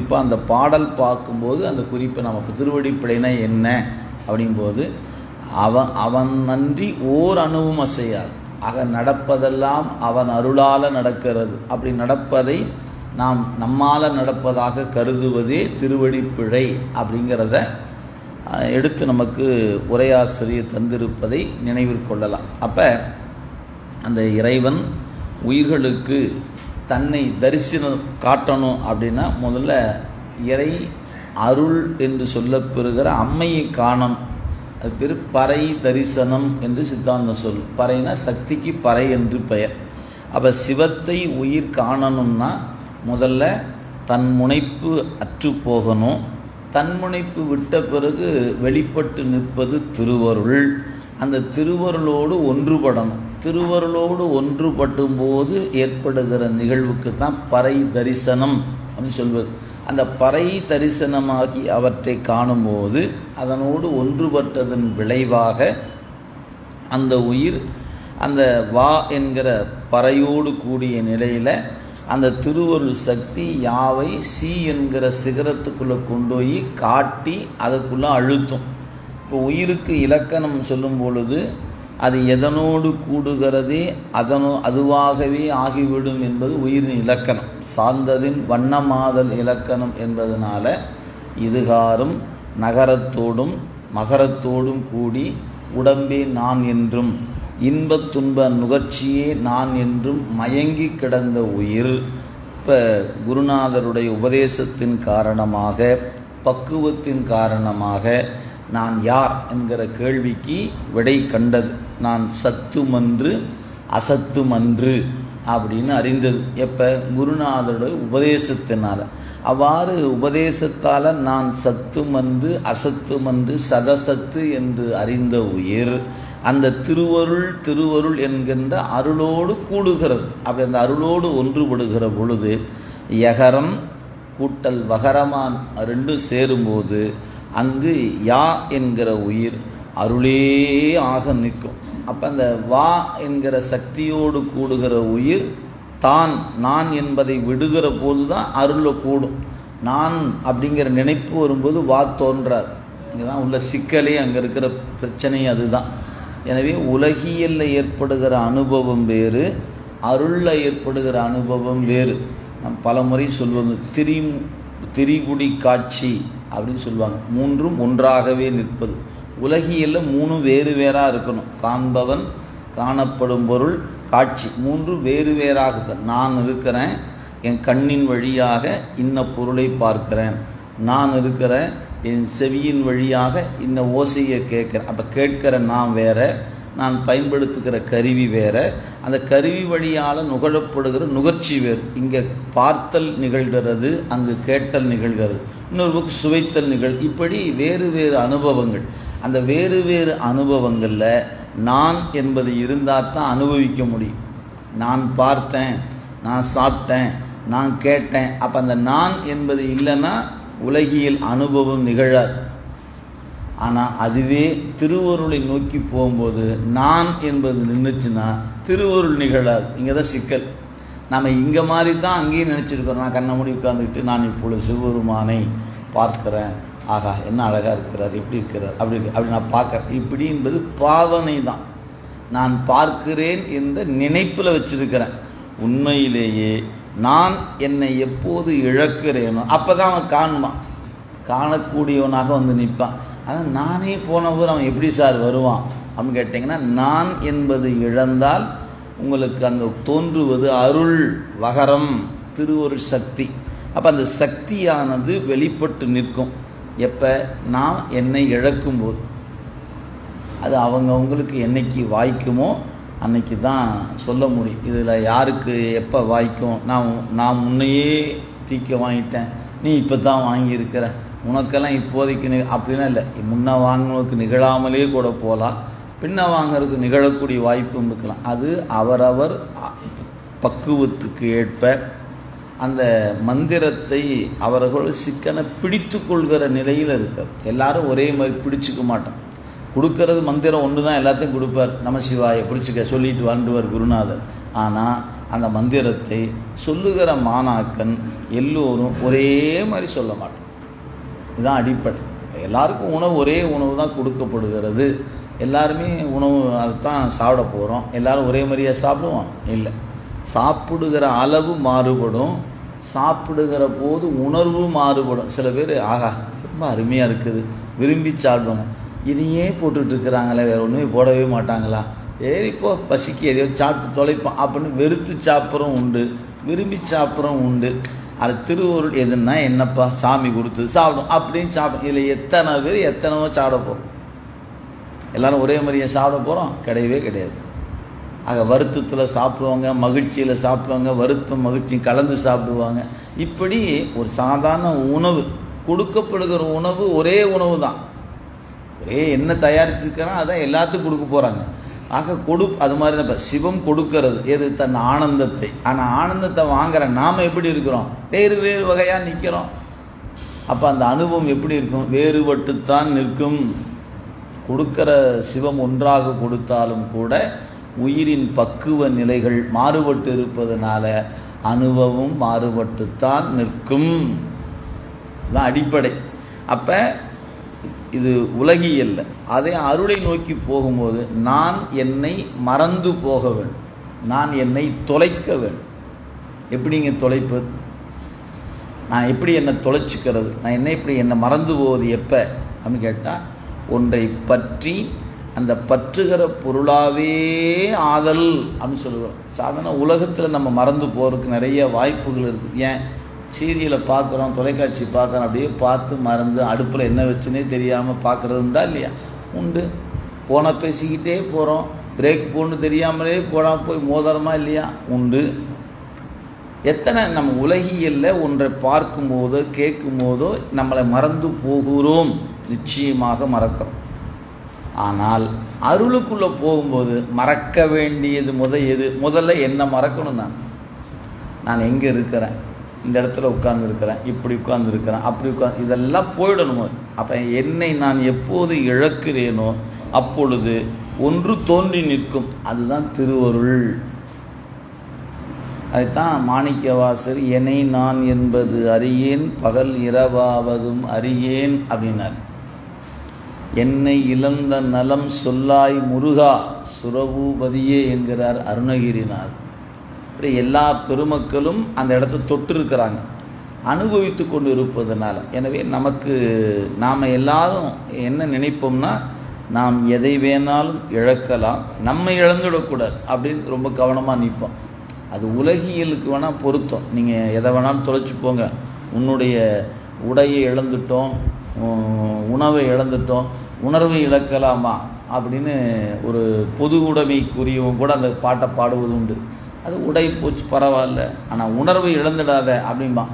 குறிப்பாக அந்த பாடல் பார்க்கும்போது அந்த குறிப்பை நம்ம இப்போ திருவடிப்பிழைனா என்ன அப்படிங்கும்போது அவன் நன்றி ஓர் அணுவும் அசையாது. ஆக நடப்பதெல்லாம் அவன் அருளால் நடக்கிறது. அப்படி நடப்பதை நாம் நம்மால் நடப்பதாக கருதுவதே திருவடிப்பிழை அப்படிங்கிறத எடுத்து நமக்கு உரையாசிரியர் தந்திருப்பதை நினைவில் கொள்ளலாம். அப்போ அந்த இறைவன் உயிர்களுக்கு தன்னை தரிசனம் காட்டணும் அப்படின்னா முதல்ல இறை அருள் என்று சொல்லப்பெறுகிற அம்மையை காணணும். அது பேர் பறை தரிசனம் என்று சித்தாந்தம் சொல். பறைனா சக்திக்கு பறை என்று பெயர். அப்போ சிவத்தை உயிர் காணணும்னா முதல்ல தன் முனைப்பு அற்று போகணும். தன்முனைப்பு விட்ட பிறகு வெளிப்பட்டு நிற்பது திருவருள். அந்த திருவருளோடு ஒன்றுபடணும். திருவருளோடு ஒன்றுபடும் போது ஏற்படுகிற நிகழ்வுக்கு தான் பறை தரிசனம் அப்படின்னு சொல்வது. அந்த பறை தரிசனமாகி அவற்றை காணும்போது அதனோடு ஒன்றுபட்டதன் விளைவாக அந்த உயிர் அந்த வா என்கிற பறையோடு கூடிய நிலையில் அந்த திருவருள் சக்தி யாவை சி என்கிற சிகரத்துக்குள்ளே கொண்டு போய் காட்டி அதுக்குள்ளே அழுத்தும். இப்போ உயிருக்கு இலக்கணம் சொல்லும் பொழுது அது எதனோடு கூடுகிறதே அதுவாகவே ஆகிவிடும் என்பது உயிரின் இலக்கணம். சார்ந்ததின் வண்ணமாதல் இலக்கணம் என்பதனால இதுகாரும் நகரத்தோடும் மகரத்தோடும் கூடி உடம்பே நான் என்றும் இன்பத் துன்ப நுகர்ச்சியே நான் என்றும் மயங்கி கிடந்த உயிர் இப்போ குருநாதருடைய உபதேசத்தின் காரணமாக பக்குவத்தின் காரணமாக நான் யார் என்கிற கேள்விக்கு விடை கண்டது. நான் சத்துமன்று அசத்துமன்று அப்படின்னு அறிந்தது. எப்போ? குருநாதருடைய உபதேசத்தினால். அவ்வாறு உபதேசத்தால் நான் சத்துமன்று அசத்துமன்று சதசத்து என்று அறிந்த உயிர் அந்த திருவருள் என்கின்ற அருளோடு கூடுகிறது. அப்படி அந்த அருளோடு ஒன்றுபடுகிற பொழுது யகரம் கூட்டல் வகரமான் ரெண்டும் சேரும்போது அங்கு யா என்கிற உயிர் அருளே ஆக நிற்கும். அப்போ அந்த வா என்கிற சக்தியோடு கூடுகிற உயிர் தான் நான் என்பதை விடுகிற போது தான் அருளை கூடும். நான் அப்படிங்கிற நினைப்பு வரும்போது வா தோன்றார். இங்கே தான் உள்ள சிக்கலே, அங்கே இருக்கிற பிரச்சனை அதுதான். எனவே உலகியலில் ஏற்படுகிற அனுபவம் வேறு, அருளில் ஏற்படுகிற அனுபவம் வேறு. நம் பல முறை சொல்வது திரிகுடி காட்சி அப்படின்னு சொல்லுவாங்க. மூன்றும் ஒன்றாகவே நிற்பது. உலகியலில் மூணு வேறு வேறாக இருக்கணும். காண்பவன், காணப்படும் பொருள், காட்சி மூன்று வேறு வேறாக. நான் இருக்கிறேன், என் கண்ணின் வழியாக இன்ன பொருளை பார்க்கிறேன். நான் இருக்கிறேன், என் செவியின் வழியாக இன்ன ஓசையை கேட்குறேன். அப்போ கேட்கிற நான் வேற, நான் பயன்படுத்துகிற கருவி வேற, அந்த கருவி வழியால் நுகழப்படுகிற நுகர்ச்சி வேறு. இங்கே பார்த்தல் நிகழ்கிறது, அங்கு கேட்டல் நிகழ்கிறது, இன்னொரு பக்கம் சுவைத்தல் இப்படி வேறு வேறு அனுபவங்கள். அந்த வேறு வேறு அனுபவங்களில் நான் என்பது இருந்தால் தான் அனுபவிக்க முடியும். நான் பார்த்தேன், நான் சாப்பிட்டேன், நான் கேட்டேன். அப்போ அந்த நான் என்பது இல்லைன்னா உலகியல் அனுபவம் நிகழாது. ஆனால் அதுவே திருவருளை நோக்கி போகும்போது நான் என்பது நின்றுச்சுன்னா திருவருள் நிகழாது. இங்கே தான் சிக்கல். நம்ம இங்கே மாதிரி தான் அங்கேயும் நினச்சிருக்கிறோம். நான் கண்ணை மூடி உட்கார்ந்துக்கிட்டு நான் இப்பொழுது சிவபெருமானை பார்க்கிறேன், ஆகா என்ன அழகாக இருக்கிறார், எப்படி இருக்கிறார், அப்படி நான் பார்க்குறேன். இப்படி என்பது பாவனை தான். நான் பார்க்கிறேன் என்ற நினைப்பில் வச்சிருக்கிறேன். உண்மையிலேயே நான் என்னை எப்போது இழக்கிறேனோ அப்போ தான் அவன் காண்பான், காணக்கூடியவனாக வந்து நிற்பான். அதான் நானே போனபோது அவன் எப்படி சார் வருவான் அப்படின்னு கேட்டிங்கன்னா, நான் என்பது இழந்தால் உங்களுக்கு அங்கே தோன்றுவது அருள் வகரம் திருவருள் சக்தி. அப்போ அந்த சக்தியானது வெளிப்பட்டு நிற்கும். எப்போ? நான் என்னை இழக்கும்போது. அது அவங்களுக்கு என்னைக்கு வாய்க்குமோ அன்னைக்கு தான் சொல்ல முடியும். இதில் யாருக்கு எப்போ வாய்க்கும்? நான் முன்னையே தீக்க வாங்கிட்டேன், நீ இப்போ தான் வாங்கியிருக்கிற, உனக்கெல்லாம் இப்போதைக்கு அப்படிலாம் இல்லை. முன்ன வாங்கினதுக்கு நிகழாமலே கூட போகலாம், பின்ன வாங்கிறதுக்கு நிகழக்கூடிய வாய்ப்பும் இருக்கலாம். அது அவரவர் பக்குவத்துக்கு ஏற்ப அந்த மந்திரத்தை அவர்கள் சிக்கனை பிடித்து கொள்கிற நிலையில் இருக்கார். எல்லாரும் ஒரே மாதிரி பிடிச்சிக்க மாட்டோம். கொடுக்கறது மந்திரம் ஒன்று தான், எல்லாத்தையும் கொடுப்பார். நமசிவாயை பிடிச்சிக்க சொல்லிட்டு வாழ்ந்துவார் குருநாதர். ஆனால் அந்த மந்திரத்தை சொல்லுகிற மாணாக்கன் எல்லோரும் ஒரே மாதிரி சொல்ல மாட்டோம். இதுதான் அடிப்படை. எல்லாருக்கும் உணவு ஒரே உணவு தான் கொடுக்கப்படுகிறது. எல்லாருமே உணவு அதுதான் சாப்பிட போகிறோம். எல்லோரும் ஒரே மாதிரியாக சாப்பிடுவோம்? இல்லை. சாப்பிடுகிற அளவு மாறுபடும், சாப்பிடுகிற போது உணர்வு மாறுபடும். சில பேர் ஆகா ரொம்ப அருமையாக இருக்குது விரும்பி சாப்பிடுவாங்க. இதையே போட்டுட்ருக்குறாங்களே, வேறு ஒன்றுமே போடவே மாட்டாங்களா, ஏறிப்போ பசிக்கு எதையோ சாப்பிட்டு தொலைப்போம் அப்படின்னு வெறுத்து சாப்பிட்றோம் உண்டு, விரும்பி சாப்பிட்றோம் உண்டு. அது திருவருள் எதுன்னா என்னப்பா சாமி கொடுத்து சாப்பிடும் அப்படின்னு சாப்பிடும். இதில் எத்தனை பேர் எத்தனைவோ சாப்பிட போகிறோம்? எல்லோரும் ஒரே மாதிரியே சாப்பிட போகிறோம்? கிடையவே கிடையாது. ஆக வருத்தத்தில் சாப்பிடுவாங்க, மகிழ்ச்சியில் சாப்பிடுவாங்க, வருத்தம் மகிழ்ச்சியும் கலந்து சாப்பிடுவாங்க. இப்படி ஒரு சாதாரண உணவு கொடுக்கப்படுகிற உணவு ஒரே உணவு தான், ஒரே என்ன தயாரிச்சிருக்கிறோம் அதான் எல்லாத்துக்கும் கொடுக்க போகிறாங்க. ஆக அது மாதிரி தான் இப்போ சிவம் கொடுக்கறது எது? தன் ஆனந்தத்தை. ஆனால் ஆனந்தத்தை வாங்குற நாம் எப்படி இருக்கிறோம்? வேறு வேறு வகையாக நிற்கிறோம். அப்போ அந்த அனுபவம் எப்படி இருக்கும்? வேறுபட்டுத்தான் நிற்கும். கொடுக்கிற சிவம் ஒன்றாக கொடுத்தாலும் கூட உயிரின் பக்குவ நிலைகள் மாறுபட்டு இருப்பதனால அனுபவம் மாறுபட்டுத்தான் நிற்கும். இதுதான் அடிப்படை. அப்போ இது உலகியல்ல. அதே அருளை நோக்கி போகும்போது நான் என்னை மறந்து போக வேண்டும், நான் என்னை தொலைக்க வேண்டும். எப்படிங்க தொலைப்பது? நான் எப்படி என்னை தொலைச்சிக்கிறது? நான் என்னை மறந்து போவது எப்போ அப்படின்னு கேட்டால், ஒன்றை பற்றி அந்த பற்றுகிற பொருளாகவே ஆதல் அப்படின்னு சொல்லுகிறோம். சாதாரண உலகத்தில் நம்ம மறந்து போகிறதுக்கு நிறைய வாய்ப்புகள் இருக்குது. ஏன்? சீரியலை பார்க்குறோம், தொலைக்காட்சி பார்க்குறோம், அப்படியே பார்த்து மறந்து அடுப்பில் என்ன வச்சுன்னே தெரியாமல் பார்க்குறது உண்டா இல்லையா? உண்டு. போனால் பேசிக்கிட்டே போகிறோம், பிரேக் போன்னு தெரியாமலே போய் மோதிரமா இல்லையா? உண்டு. எத்தனை நம்ம உலகியல்ல ஒன்றை பார்க்கும் போதோ கேட்கும் போதோ நம்மளை மறந்து போகிறோம், நிச்சயமாக மறக்கிறோம். ஆனால் அருளுக்குள்ளே போகும்போது மறக்க வேண்டியது முதல்ல என்ன மறக்கணும்? நான் எங்கே இருக்கிறேன், இந்த இடத்துல உட்கார்ந்துருக்கிறேன், இப்படி உட்கார்ந்துருக்கிறேன், அப்படி இதெல்லாம் போயிடணும். அப்போ என்னை நான் எப்போது இழக்கிறேனோ அப்பொழுது ஒன்று தோன்றி நிற்கும், அதுதான் திருவருள். அதுதான் மாணிக்கவாசர் என்னை நான் என்பது அறியேன், பகல் இரவாவதும் அறியேன் அப்படின்னார். என்னை இழந்த நலம் சொல்லாய் முருகா சுரபூபதியே என்கிறார் அருணகிரிநாத். இப்படி எல்லா பெருமக்களும் அந்த இடத்த தொட்டு இருக்கிறாங்க, அனுபவித்து கொண்டு இருப்பதனால. எனவே நாம் எல்லாரும் என்ன நினைப்போம்னா, நாம் எதை வேணாலும் இழக்கலாம், நம்ம இழந்துவிடக்கூடாது அப்படின்னு ரொம்ப கவனமாக நிற்போம். அது உலகியலுக்கு வேணால் பொருத்தம். நீங்கள் எதை வேணாலும் தொலைச்சி போங்க, உன்னுடைய உடையை இழந்துட்டோம், உணவை இழந்துட்டோம், உணர்வை இழக்கலாமா அப்படின்னு ஒரு பொது உடைமைக்குரியவங்க கூட அந்த பாட்டை பாடுவது உண்டு. அது உடை போச்சு பரவாயில்ல, ஆனால் உணர்வை இழந்துடாத அப்படின்பா.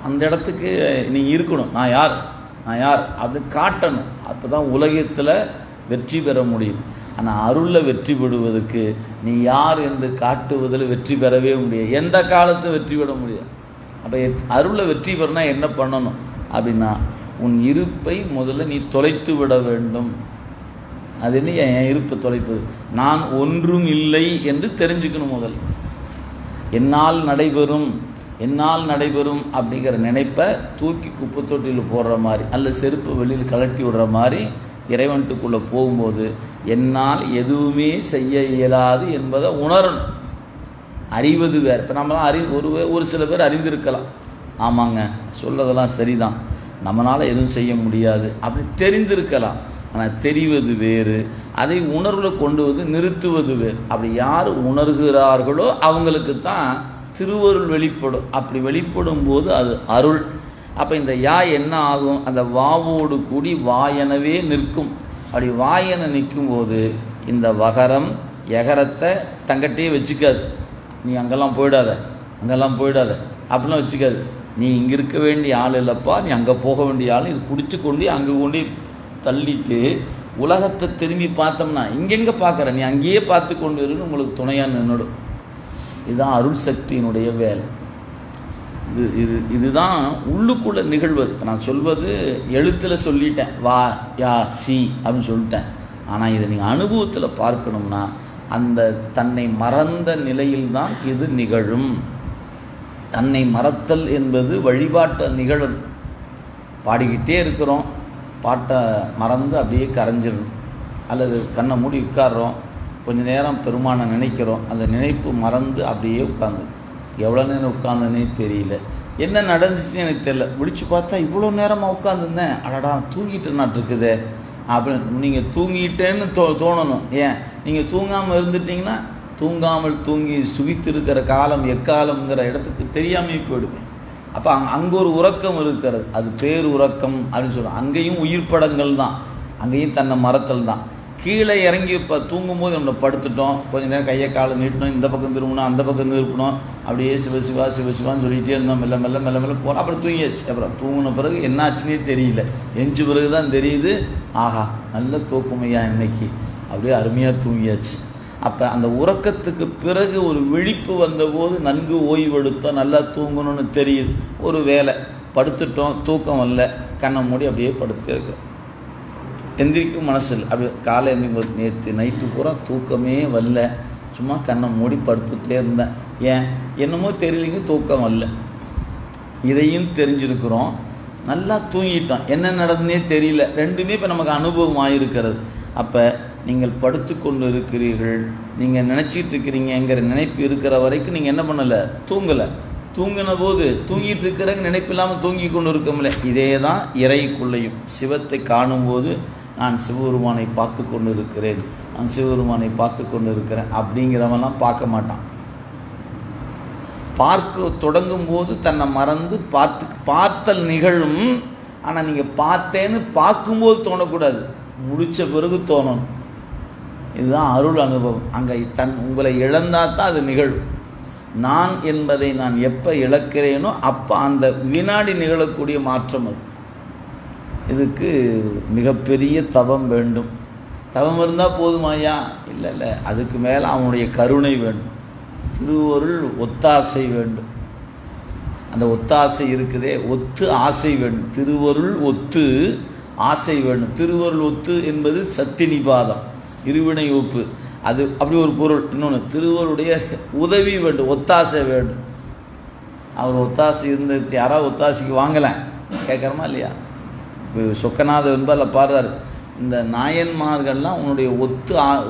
அந்த இடத்துக்கு நீ இருக்கணும், நான் யார் அப்படின்னு காட்டணும். அப்போ தான் உலகத்தில் வெற்றி பெற முடியும். ஆனால் அருளில் வெற்றி பெறுவதற்கு நீ யார் என்று காட்டுவதில் வெற்றி பெறவே முடியாது, எந்த காலத்தில் வெற்றி பெற முடியாது. அப்போ அருளில் வெற்றி பெறனா என்ன பண்ணணும் அப்படின்னா, உன் இருப்பை முதல்ல நீ தொலைத்து விட வேண்டும். அது என்ன என் இருப்பை தொலைப்பது? நான் ஒன்றும் இல்லை என்று தெரிஞ்சுக்கணும் முதல். என்னால் நடைபெறும் அப்படிங்கிற நினைப்பை தூக்கி குப்பை தொட்டியில் போடுற மாதிரி, அல்லது செருப்பு வெளியில் கலட்டி விடுற மாதிரி இறைவன்ட்டுக்குள்ளே போகும்போது என்னால் எதுவுமே செய்ய இயலாது என்பதை உணரணும். அறிவது வேறு. இப்போ நம்மளாம் ஒரு சில பேர் அறிந்திருக்கலாம், ஆமாங்க சொல்றதெல்லாம் சரிதான், நம்மளால் எதுவும் செய்ய முடியாது அப்படி தெரிந்திருக்கலாம். ஆனால் தெரிவது வேறு, அதை உணர்வில் கொண்டு நிறுத்துவது வேறு. அப்படி யார் உணர்கிறார்களோ அவங்களுக்கு தான் திருவருள் வெளிப்படும். அப்படி வெளிப்படும் போது அது அருள். அப்போ இந்த யா என்ன ஆகும்? அந்த வாவோடு கூடி வாயனவே நிற்கும். அப்படி வாயனை நிற்கும்போது இந்த வகரம் எகரத்தை தங்கட்டையே வச்சுக்காது. நீ அங்கெல்லாம் போயிடாத அப்படிலாம் வச்சுக்காது. நீ இங்கே இருக்க வேண்டிய ஆள் இல்லைப்பா, நீ அங்கே போக வேண்டிய ஆள். இது பிடிச்சி கொண்டு அங்கே கொண்டு தள்ளிட்டு உலகத்தை திரும்பி பார்த்தோம்னா இங்கெங்கே பார்க்குற, நீ அங்கேயே பார்த்து கொண்டு வருன்னு உங்களுக்கு துணையாக நின்றுடும். இதுதான் அருள் சக்தியினுடைய வேலை. இதுதான் உள்ளுக்குள்ளே நிகழ்வது. நான் சொல்வது எழுத்தில் சொல்லிட்டேன், வா யா சி அப்படின்னு சொல்லிட்டேன். ஆனால் இதை நீங்கள் அனுபவத்தில் பார்க்கணும்னா அந்த தன்னை மறந்த நிலையில்தான் இது நிகழும். தன்னை மறத்தல் என்பது வழிபாட்டை நிகழும். பாடிக்கிட்டே இருக்கிறோம், பாட்டை மறந்து அப்படியே கரைஞ்சிடணும். அல்லது கண்ணை மூடி உட்கார்றோம், கொஞ்ச நேரம் பெருமானை நினைக்கிறோம், அந்த நினைப்பு மறந்து அப்படியே உட்காந்து எவ்வளோ நேரம் உட்காந்துன்னே தெரியல, என்ன நடந்துச்சுன்னு எனக்கு தெரியல. விழிச்சு பார்த்தா இவ்வளோ நேரமாக உட்காந்துருந்தேன், அடடா தூங்கிட்டு நாட்டுருக்குதே அப்படின்னு நீங்கள் தூங்கிட்டேன்னு தோணணும். ஏன் நீங்கள் தூங்காமல் இருந்துட்டிங்கன்னா தூங்காமல் தூங்கி சுகித்து இருக்கிற காலம் எக்காலம்ங்கிற இடத்துக்கு தெரியாமல் போயிடுவேன். அப்போ அங்கே ஒரு உறக்கம் இருக்கிறது, அது பேர் உறக்கம் அப்படின்னு சொல்லுவோம். அங்கேயும் உயிர் படங்கள் தான், அங்கேயும் தன்னை மறத்தல் தான். கீழே இறங்கி இப்போ தூங்கும்போது நம்ம படுத்துட்டோம், கொஞ்சம் நேரம் கையை காலை நீட்டணும், இந்த பக்கம் திரும்பணும், அந்த பக்கம் திருப்பணும், அப்படியே சிவசிவா சிவசிவான்னு சொல்லிகிட்டே இருந்தோம். மெல்ல மெல்ல மெல்ல மெல்ல போகிறோம், அப்புறம் தூங்கியாச்சு. அப்புறம் தூங்கின பிறகு என்ன ஆச்சுன்னே தெரியல, எஞ்சி பிறகு தான் தெரியுது, ஆஹா நல்ல தூக்கமையா இன்னைக்கு, அப்படியே அருமையாக தூங்கியாச்சு. அப்போ அந்த உறக்கத்துக்கு பிறகு ஒரு விழிப்பு வந்தபோது நன்கு ஓய்வெடுத்தோம், நல்லா தூங்கணும்னு தெரியுது. ஒரு வேலை படுத்துட்டோம், தூக்கம் வரல, கண்ணை மூடி அப்படியே படுத்துட்டே இருக்கோம், எந்திரிக்கும் மனசு இல்லை. அப்படி காலை எந்திரிக்கும் நேற்று நைட்டு பூரா தூக்கமே வரல, சும்மா கண்ணை மூடி படுத்துகிட்டே இருந்தேன். ஏன் என்னமோ தெரியலைங்க, தூக்கம் வரல. இதையும் தெரிஞ்சிருக்கிறோம், நல்லா தூங்கிட்டோம், என்ன நடந்துன்னே தெரியல. ரெண்டுமே இப்போ நமக்கு அனுபவம் ஆகிருக்கிறது. அப்போ நீங்கள் படுத்து கொண்டு இருக்கிறீர்கள், நீங்கள் நினச்சிட்டு இருக்கிறீங்கிற நினைப்பு இருக்கிற வரைக்கும் நீங்கள் என்ன பண்ணலை, தூங்கலை. தூங்கின போது தூங்கிட்டு இருக்கிற நினைப்பு இல்லாமல் தூங்கி கொண்டு இருக்கமில்ல. இதே தான் இறைக்குள்ளேயும் சிவத்தை காணும்போது நான் சிவபெருமானை பார்த்து கொண்டு இருக்கிறேன், நான் சிவபெருமானை பார்த்து கொண்டு இருக்கிறேன் அப்படிங்கிறவெல்லாம் பார்க்க மாட்டான். பார்க்க தொடங்கும் போது தன்னை மறந்து பார்த்தல் நிகழும். ஆனால் நீங்கள் பார்த்தேன்னு பார்க்கும்போது தோணக்கூடாது, முடித்த பிறகு தோணணும். இதுதான் அருள் அனுபவம். அங்கே உங்களை இழந்தால் தான் அது நிகழும். நான் என்பதை நான் எப்போ இழக்கிறேனோ அப்போ அந்த வினாடி நிகழக்கூடிய மாற்றம் அது. இதுக்கு மிகப்பெரிய தவம் வேண்டும். தவம் இருந்தால் போதுமாயா? இல்லை இல்லை, அதுக்கு மேலே அவனுடைய கருணை வேண்டும், திருவருள் ஒத்தாசை வேண்டும். அந்த ஒத்தாசை இருக்குதே, ஒத்து ஆசை வேண்டும். திருவருள் ஒத்து ஆசை வேண்டும். திருவருள் ஒத்து என்பது சத்தி நிபாதம், இருவினை ஒப்பு, அது அப்படி ஒரு பொருள். இன்னொன்று திருவருடைய உதவி வேண்டும், ஒத்தாசை வேண்டும். அவர் ஒத்தாசை இருந்துட்டு யாராவது ஒத்தாசைக்கு வாங்கலாம் கேட்குறமா இல்லையா? இப்போ சொக்கநாத என்பதில் பாடுறாரு, இந்த நாயன்மார்கள்லாம் உன்னுடைய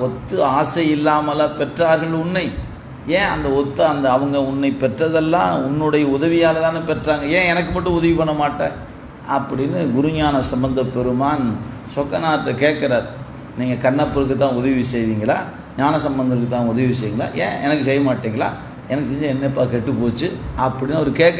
ஒத்து ஆசை இல்லாமல பெற்றார்கள் உன்னை. ஏன் அந்த அவங்க உன்னை பெற்றதெல்லாம் உன்னுடைய உதவியால் தானே பெற்றாங்க, ஏன் எனக்கு மட்டும் உதவி பண்ண மாட்டேன் அப்படின்னு குருஞான சம்பந்த பெருமான் சொக்கநாட்டை கேட்குறார். நீங்கள் கண்ணப்பருக்கு தான் உதவி செய்வீங்களா, ஞான சம்பந்தருக்கு தான் உதவி செய்வீங்களா, ஏன் எனக்கு செய்ய மாட்டீங்களா, எனக்கு செஞ்ச என்னப்பா கெட்டு போச்சு அப்படின்னு அவர் கேட்க